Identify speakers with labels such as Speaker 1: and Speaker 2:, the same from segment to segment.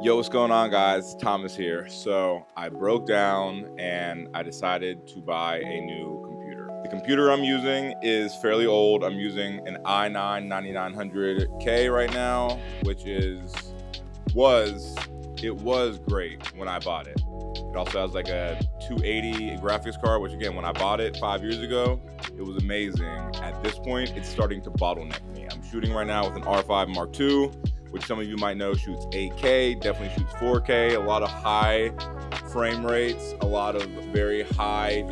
Speaker 1: Yo, what's going on, guys? Thomas here. So I broke down and I decided to buy a new computer. The computer I'm using is fairly old. I'm using an i9 9900K right now, which was great when I bought it. It also has like a 280 graphics card, which again, when I bought it 5 years ago, it was amazing. At this point, it's starting to bottleneck me. I'm shooting right now with an R5 Mark II, which some of you might know shoots 8K, definitely shoots 4K, a lot of high frame rates, a lot of very high,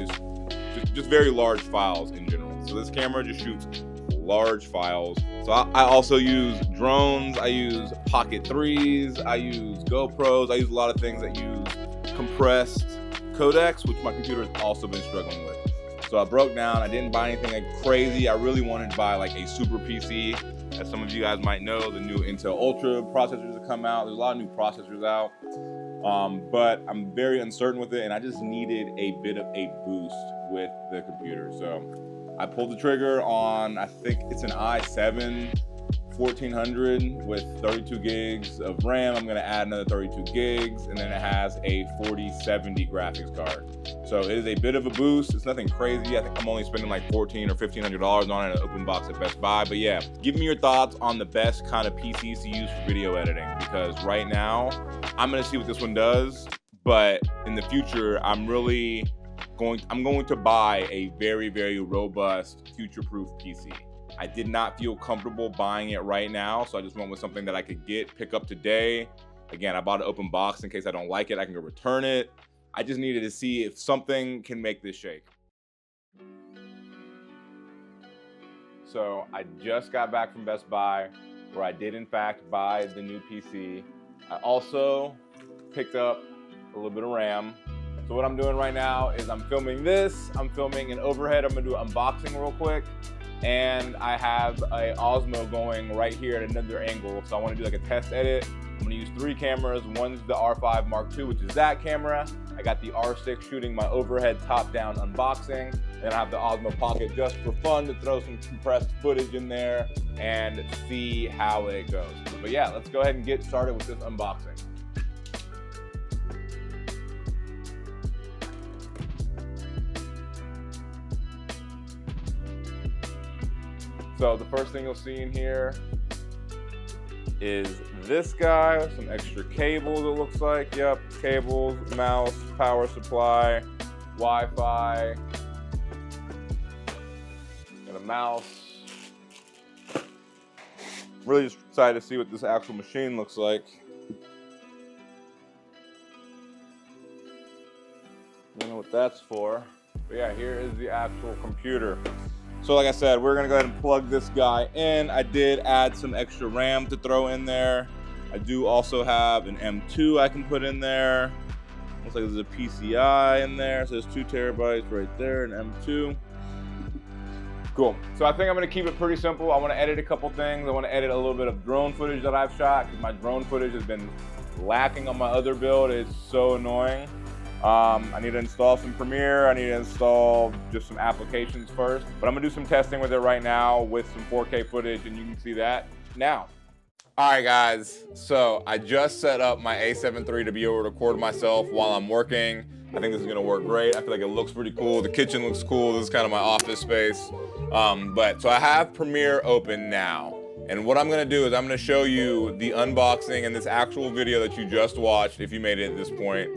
Speaker 1: just very large files in general. So this camera just shoots large files. So I also use drones, I use Pocket 3s, I use GoPros, I use a lot of things that use compressed codecs, which my computer has also been struggling with. So I broke down, I didn't buy anything like crazy. I really wanted to buy like a super PC. As some of you guys might know, the new Intel Ultra processors have come out. There's a lot of new processors out, but I'm very uncertain with it, and I just needed a bit of a boost with the computer. So I pulled the trigger on, I think it's an i7 1400 with 32 gigs of RAM. I'm gonna add another 32 gigs, and then it has a 4070 graphics card. So it is a bit of a boost. It's nothing crazy. I think I'm only spending like $1,400 or $1,500 on it at an open box at Best Buy. But yeah, give me your thoughts on the best kind of PCs to use for video editing, because right now I'm gonna see what this one does, but in the future I'm going to buy a very, very robust, future-proof PC. I did not feel comfortable buying it right now, so I just went with something that I could pick up today. Again, I bought an open box in case I don't like it, I can go return it. I just needed to see if something can make this shake. So I just got back from Best Buy, where I did in fact buy the new PC. I also picked up a little bit of RAM. So what I'm doing right now is I'm filming this, I'm filming an overhead, I'm gonna do an unboxing real quick. And I have a Osmo going right here at another angle. So I want to do like a test edit. I'm going to use 3 cameras. One's the R5 Mark II, which is that camera. I got the R6 shooting my overhead top-down unboxing. Then I have the Osmo Pocket just for fun to throw some compressed footage in there and see how it goes. But yeah, let's go ahead and get started with this unboxing. So the first thing you'll see in here is this guy, some extra cables it looks like. Yep, cables, mouse, power supply, Wi-Fi, and a mouse. Really just excited to see what this actual machine looks like. I don't know what that's for, but yeah, here is the actual computer. So like I said, we're gonna go ahead and plug this guy in. I did add some extra RAM to throw in there. I do also have an M2 I can put in there. Looks like there's a PCI in there. So there's 2 terabytes right there, an M2. Cool. So I think I'm gonna keep it pretty simple. I wanna edit a couple things. I wanna edit a little bit of drone footage that I've shot, because my drone footage has been lacking on my other build. It's so annoying. I need to install some Premiere. I need to install just some applications first, but I'm gonna do some testing with it right now with some 4K footage, and you can see that now. All right, guys, so I just set up my A7 III to be able to record myself while I'm working. I think this is gonna work great. I feel like it looks pretty cool. The kitchen looks cool. This is kind of my office space. So I have Premiere open now. And what I'm gonna do is I'm gonna show you the unboxing and this actual video that you just watched, if you made it at this point.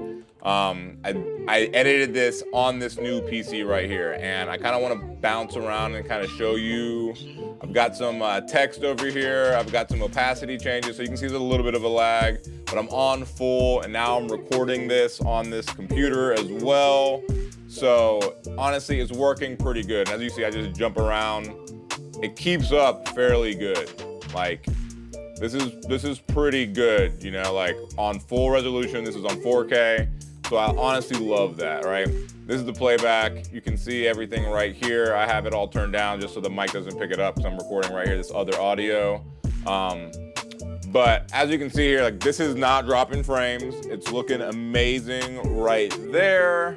Speaker 1: I edited this on this new PC right here, and I kind of want to bounce around and kind of show you. I've got some text over here. I've got some opacity changes, so you can see there's a little bit of a lag, but I'm on full, and now I'm recording this on this computer as well. So honestly, it's working pretty good. And as you see, I just jump around. It keeps up fairly good. Like, this is pretty good, you know, like on full resolution. This is on 4K. So I honestly love that, right? This is the playback. You can see everything right here. I have it all turned down just so the mic doesn't pick it up, because I'm recording right here, this other audio. But as you can see here, like, this is not dropping frames. It's looking amazing right there.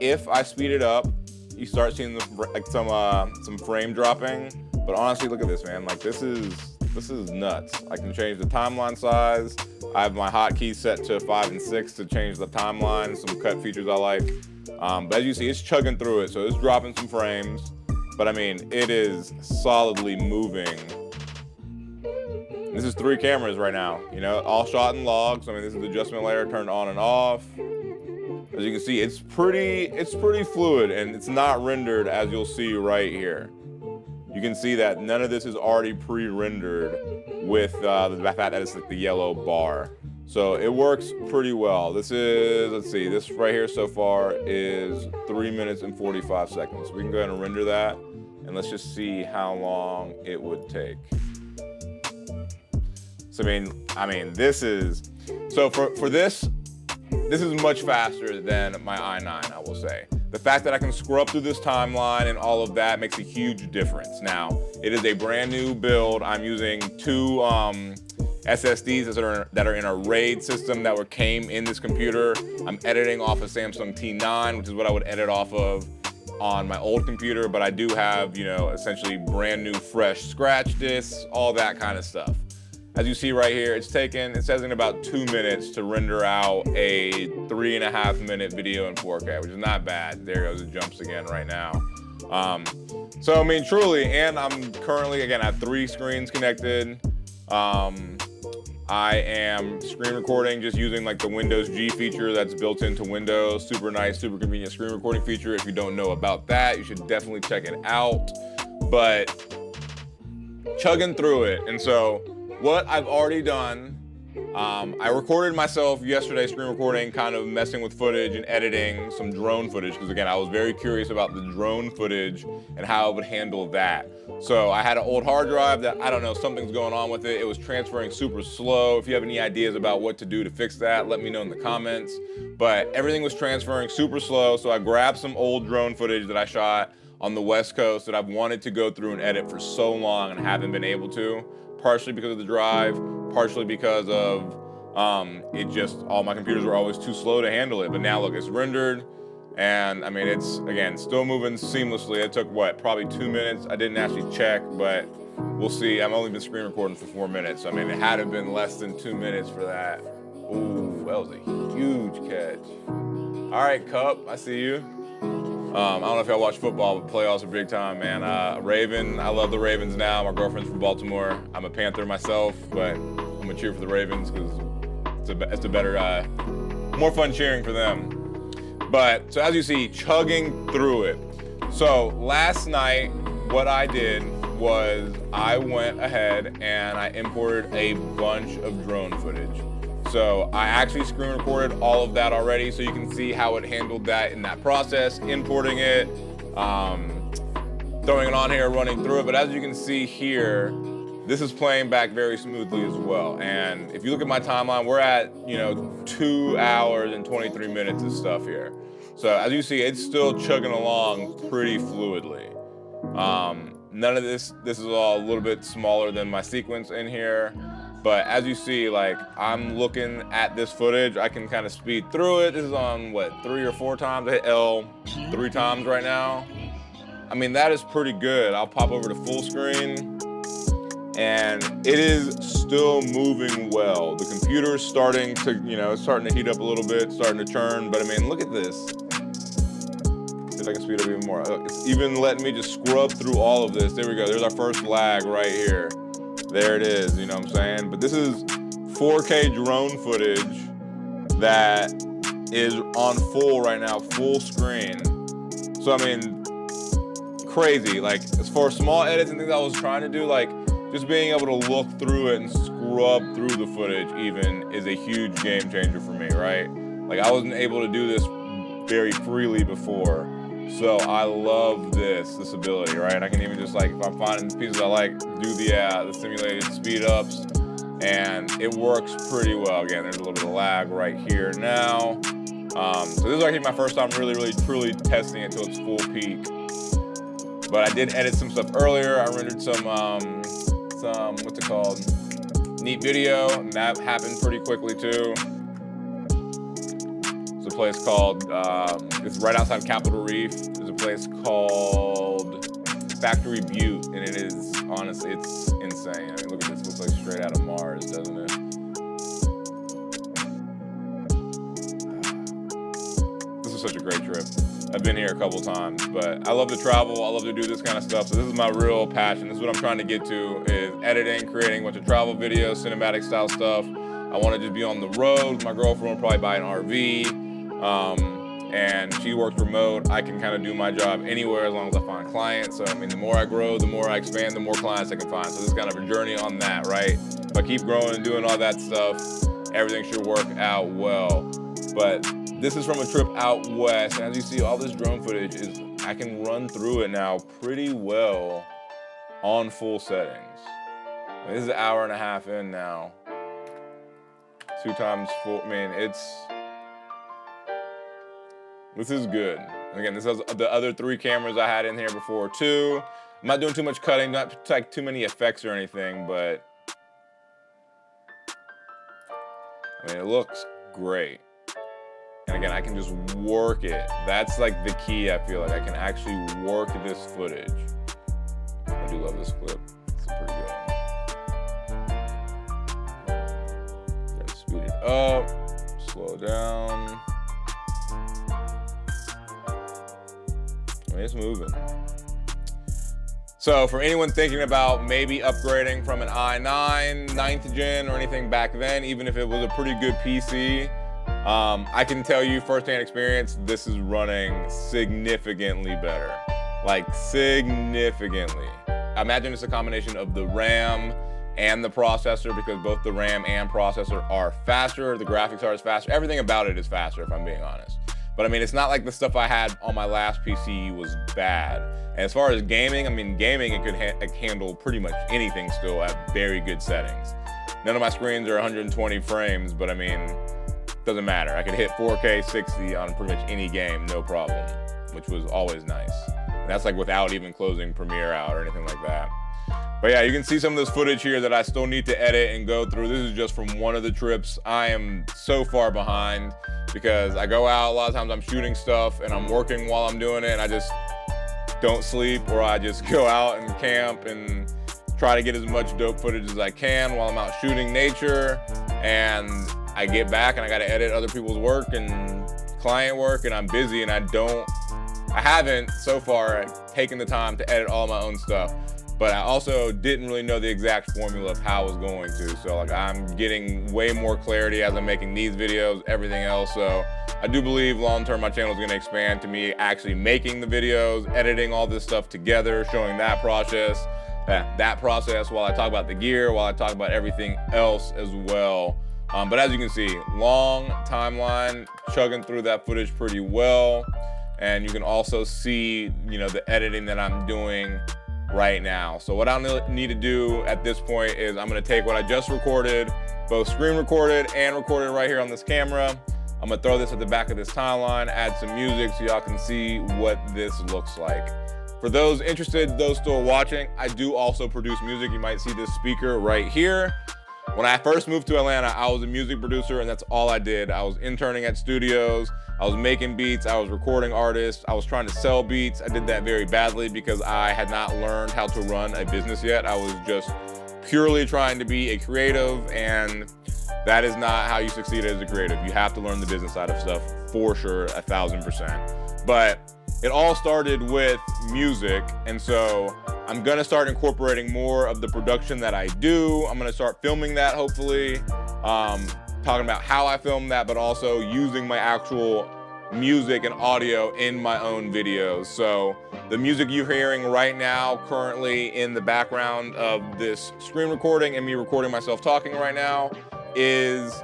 Speaker 1: If I speed it up, you start seeing some frame dropping. But honestly, look at this, man. Like, this is This is nuts. I can change the timeline size. I have my hotkey set to 5 and 6 to change the timeline, some cut features I like. But as you see, it's chugging through it, so it's dropping some frames. But I mean, it is solidly moving. This is 3 cameras right now, you know, all shot in logs. I mean, this is the adjustment layer turned on and off. As you can see, it's pretty fluid, and it's not rendered, as you'll see right here. You can see that none of this is already pre-rendered with the fact that it's like the yellow bar. So it works pretty well. This is, let's see, this right here so far is 3 minutes and 45 seconds. We can go ahead and render that, and let's just see how long it would take. So I mean, this is, so for this is much faster than my i9, I will say. The fact that I can scrub through this timeline and all of that makes a huge difference. Now, it is a brand new build. I'm using 2 SSDs that are in a RAID system that came in this computer. I'm editing off a Samsung T9, which is what I would edit off of on my old computer, but I do have, you know, essentially brand new, fresh scratch discs, all that kind of stuff. As you see right here, it says in about 2 minutes to render out a 3.5 minute video in 4K, which is not bad. There goes, it jumps again right now. So I mean, truly, and I'm currently, again, I have 3 screens connected. I am screen recording just using like the Windows G feature that's built into Windows. Super nice, super convenient screen recording feature. If you don't know about that, you should definitely check it out. But chugging through it, and so what I've already done, I recorded myself yesterday screen recording, kind of messing with footage and editing some drone footage, because again, I was very curious about the drone footage and how it would handle that. So I had an old hard drive that, I don't know, something's going on with it. It was transferring super slow. If you have any ideas about what to do to fix that, let me know in the comments. But everything was transferring super slow, so I grabbed some old drone footage that I shot on the West Coast that I've wanted to go through and edit for so long and haven't been able to. Partially because of the drive, partially because of all my computers were always too slow to handle it. But now look, it's rendered, and I mean, it's, again, still moving seamlessly. It took, what, probably 2 minutes. I didn't actually check, but we'll see. I've only been screen recording for 4 minutes. So, I mean, it had to have been less than 2 minutes for that. Ooh, that was a huge catch. All right, Cup, I see you. I don't know if y'all watch football, but playoffs are big time, man. Raven, I love the Ravens now. My girlfriend's from Baltimore. I'm a Panther myself, but I'm gonna cheer for the Ravens because it's a better, more fun cheering for them. But, so as you see, chugging through it. So last night, what I did was I went ahead and I imported a bunch of drone footage. So I actually screen recorded all of that already, so you can see how it handled that in that process, importing it, throwing it on here, running through it. But as you can see here, this is playing back very smoothly as well. And if you look at my timeline, we're at, you know, 2 hours and 23 minutes of stuff here. So as you see, it's still chugging along pretty fluidly. None of this is all a little bit smaller than my sequence in here. But as you see, like, I'm looking at this footage, I can kind of speed through it. This is on, what, 3 or 4 times? I hit L 3 times right now. I mean, that is pretty good. I'll pop over to full screen, and it is still moving well. The computer is starting to, you know, it's starting to heat up a little bit, starting to churn. But I mean, look at this. See if I can speed up even more. It's even letting me just scrub through all of this. There we go. There's our first lag right here. There it is, you know what I'm saying? But this is 4K drone footage that is on full right now, full screen. So, I mean, crazy. Like, as far as small edits and things I was trying to do, like, just being able to look through it and scrub through the footage even is a huge game changer for me, right? Like, I wasn't able to do this very freely before. So I love this ability, right? I can even just, like, if I'm finding pieces I like, do the simulated speed ups, and it works pretty well. Again, there's a little bit of lag right here now. So this is actually my first time really, truly testing it to its full peak. But I did edit some stuff earlier. I rendered some what's it called? Neat video, and that happened pretty quickly too. There's a place called, it's right outside Capitol Reef. There's a place called factory butte, and it is, honestly, it's insane. I mean, look at this, it looks like straight out of Mars, doesn't it? This is such a great trip. I've been here a couple times, but I love to travel. I love to do this kind of stuff. So this is my real passion. This is what I'm trying to get to, is editing, creating a bunch of travel videos, cinematic style stuff. I want to just be on the road. My girlfriend will probably buy an RV, and she works remote. I can kind of do my job anywhere as long as I find clients. So I mean, the more I grow, the more I expand, the more clients I can find. So this is kind of a journey on that, right? If I keep growing and doing all that stuff, everything should work out well. But this is from a trip out west, and as you see, all this drone footage is, I can run through it now pretty well on full settings. I mean, this is an hour and a half in now. 2 times full, I mean, this is good. Again, this has the other 3 cameras I had in here before too. I'm not doing too much cutting, not like too many effects or anything, but I mean, it looks great. And again, I can just work it. That's like the key, I feel like. I can actually work this footage. I do love this clip. It's a pretty good one. Gotta speed it up, slow down. I mean, it's moving. So for anyone thinking about maybe upgrading from an i9 9th gen or anything back then, even if it was a pretty good PC, I can tell you firsthand experience, this is running significantly better. Like significantly. I imagine it's a combination of the RAM and the processor, because both the RAM and processor are faster, the graphics are faster, everything about it is faster, if I'm being honest. But I mean, it's not like the stuff I had on my last PC was bad. And as far as gaming, I mean, gaming, it could handle pretty much anything still at very good settings. None of my screens are 120 frames, but I mean, doesn't matter. I could hit 4K 60 on pretty much any game, no problem, which was always nice. And that's like without even closing Premiere out or anything like that. But yeah, you can see some of this footage here that I still need to edit and go through. This is just from one of the trips. I am so far behind because I go out, a lot of times I'm shooting stuff and I'm working while I'm doing it, and I just don't sleep, or I just go out and camp and try to get as much dope footage as I can while I'm out shooting nature. And I get back and I gotta edit other people's work and client work, and I'm busy, and I haven't so far taken the time to edit all my own stuff. But I also didn't really know the exact formula of how I was going to. So like, I'm getting way more clarity as I'm making these videos, everything else. So I do believe long-term my channel is gonna expand to me actually making the videos, editing all this stuff together, showing that process while I talk about the gear, while I talk about everything else as well. But as you can see, long timeline, chugging through that footage pretty well. And you can also see, you know, the editing that I'm doing right now. So what I need to do at this point is I'm gonna take what I just recorded, both screen recorded and recorded right here on this camera. I'm gonna throw this at the back of this timeline, add some music so y'all can see what this looks like. For those interested, those still watching, I do also produce music. You might see this speaker right here. When I first moved to Atlanta, I was a music producer, and that's all I did. I was interning at studios, I was making beats, I was recording artists, I was trying to sell beats. I did that very badly because I had not learned how to run a business yet. I was just purely trying to be a creative, and that is not how you succeed as a creative. You have to learn the business side of stuff for sure, 1000%. But it all started with music, and so I'm gonna start incorporating more of the production that I do. I'm gonna start filming that, hopefully, talking about how I film that, but also using my actual music and audio in my own videos. So the music you're hearing right now, currently in the background of this screen recording and me recording myself talking right now, is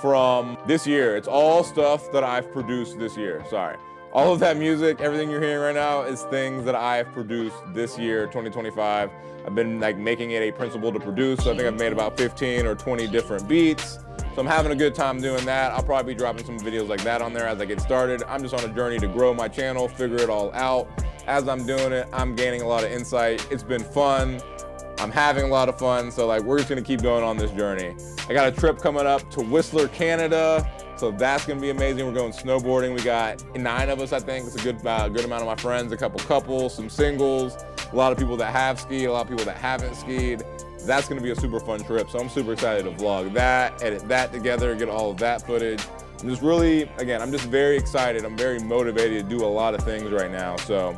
Speaker 1: from this year. It's all stuff that I've produced this year, sorry. All of that music, everything you're hearing right now is things that I have produced this year, 2025. I've been like making it a principle to produce. So I think I've made about 15 or 20 different beats. So I'm having a good time doing that. I'll probably be dropping some videos like that on there as I get started. I'm just on a journey to grow my channel, figure it all out. As I'm doing it, I'm gaining a lot of insight. It's been fun. I'm having a lot of fun. So like, we're just gonna keep going on this journey. I got a trip coming up to Whistler, Canada. So that's gonna be amazing. We're going snowboarding. We got 9 of us, I think. It's a good amount of my friends, a couple couples, some singles. a lot of people that have skied, a lot of people that haven't skied. That's gonna be a super fun trip. So I'm super excited to vlog that, edit that together, get all of that footage. I'm just really, again, I'm just very excited. I'm very motivated to do a lot of things right now. So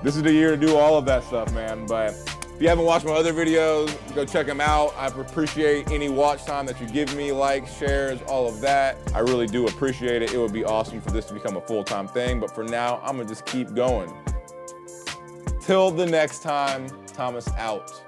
Speaker 1: this is the year to do all of that stuff, man. But if you haven't watched my other videos, go check them out. I appreciate any watch time that you give me, likes, shares, all of that. I really do appreciate it. It would be awesome for this to become a full-time thing, but for now, I'm gonna just keep going. Till the next time, Thomas out.